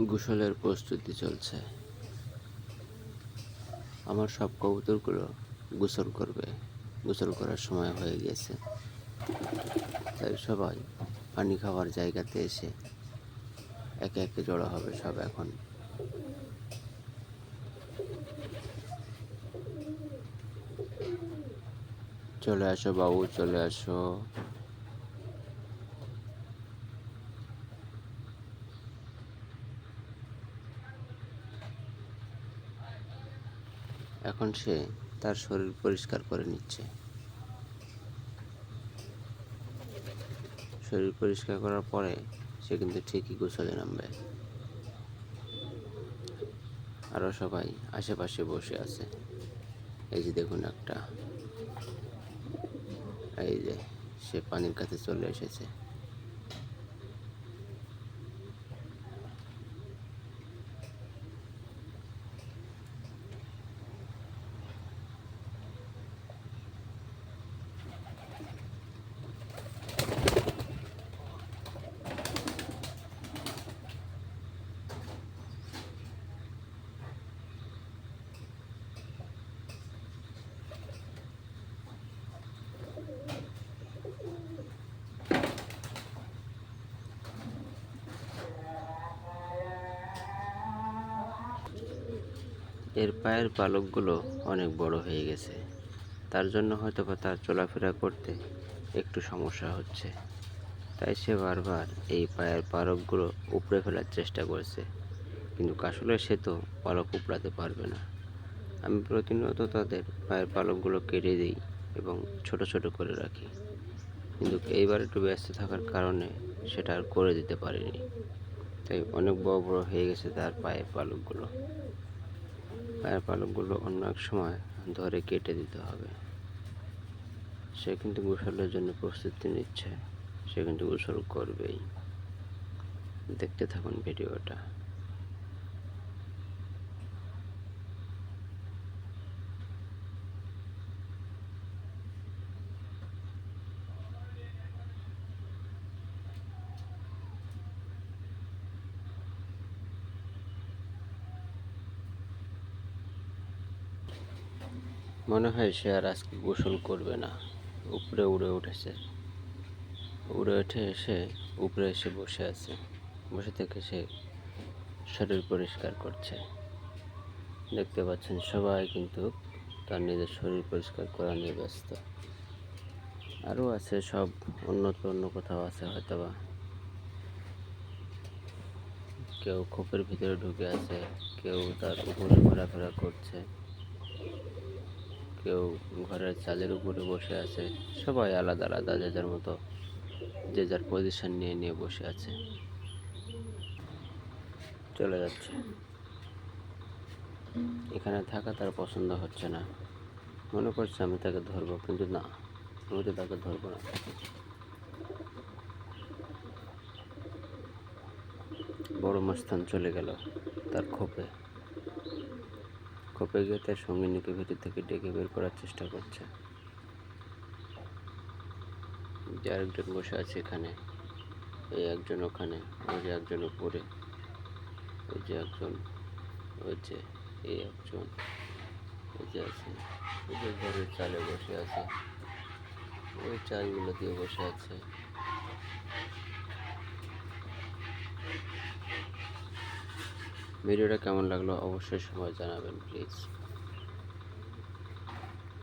গোসলের প্রস্তুতি চলছে। আমার সব কবুতরগুলো গোসল করবে। গোসল করার সময় হয়ে গেছে, তাই সবাই পানি খাওয়ার জায়গাতে এসে একে একে জড়ো হবে সব এখন। চলে আসো বাবু, চলে আসো। এখন সে তার শরীর পরিষ্কার করে নিচ্ছে। শরীর পরিষ্কার করার পরে সে কিন্তু ঠিকই গোসলে নামবে। আরও সবাই আশেপাশে বসে আছে। এই যে দেখুন একটা, এই যে সে পানির কাছে চলে এসেছে। এর পায়ের পালকগুলো অনেক বড় হয়ে গেছে, তার জন্য হয়তো বা তার চলাফেরা করতে একটু সমস্যা হচ্ছে। তাই সে বারবার এই পায়ের পালকগুলো উপড়ে ফেলার চেষ্টা করছে, কিন্তু আসলে সে তো পালক উপড়াতে পারবে না। আমি প্রতিনিয়ত তাদের পায়ের পালকগুলো কেটে দিই এবং ছোট ছোট করে রাখি, কিন্তু এইবার একটু ব্যস্ত থাকার কারণে সেটা আর করে দিতে পারিনি। তাই অনেক বড় বড় হয়ে গেছে তার পায়ের পালকগুলো। পায়ের পালকগুলো অন্য এক সময় ধরে কেটে দিতে হবে। সে কিন্তু গোসলের জন্য প্রস্তুতি নিচ্ছে, সে কিন্তু গোসল করবেই। দেখতে থাকুন ভিডিওটা। মনে হয় সে আর আজকে গোসল করবে না। উপরে উড়ে উঠেছে, উড়ে উঠে এসে উপরে এসে বসে আছে। বসে থেকে সে শরীর পরিষ্কার করছে। দেখতে পাচ্ছেন সবাই কিন্তু তার নিজের শরীর পরিষ্কার করা নিয়ে ব্যস্ত। আরও আছে সব অন্য কোথাও আছে হয়তোবা। কেউ খোপের ভিতরে ঢুকে আছে, কেউ তার উপরে ঘোরাফেরা করছে, কেউ ঘরের চালের উপরে বসে আছে। সবাই আলাদা আলাদা যে যার মতো যে যার পজিশন নিয়ে নিয়ে বসে আছে। চলে যাচ্ছে। এখানে থাকা তার পছন্দ হচ্ছে না। মনে করছে আমি তাকে ধরবো, কিন্তু না, আমি তো তাকে ধরবো না। বড় মাস্তান চলে গেল তার খোপে। খোপে গিয়ে তার সঙ্গিনীকে ভিতর থেকে ডেকে বের করার চেষ্টা করছে। যে আরেকজন বসে আছে এখানে, এই একজন ওখানে, ওই যে একজন উপরে, ওই যে একজন, ওই যে এই একজন, ওই যে আছে, ওই যে ঘরের চালে বসে আছে, ওই চালগুলো দিয়ে বসে আছে। ভিডিওটা কেমন লাগলো অবশ্যই সবাই জানাবেন প্লিজ।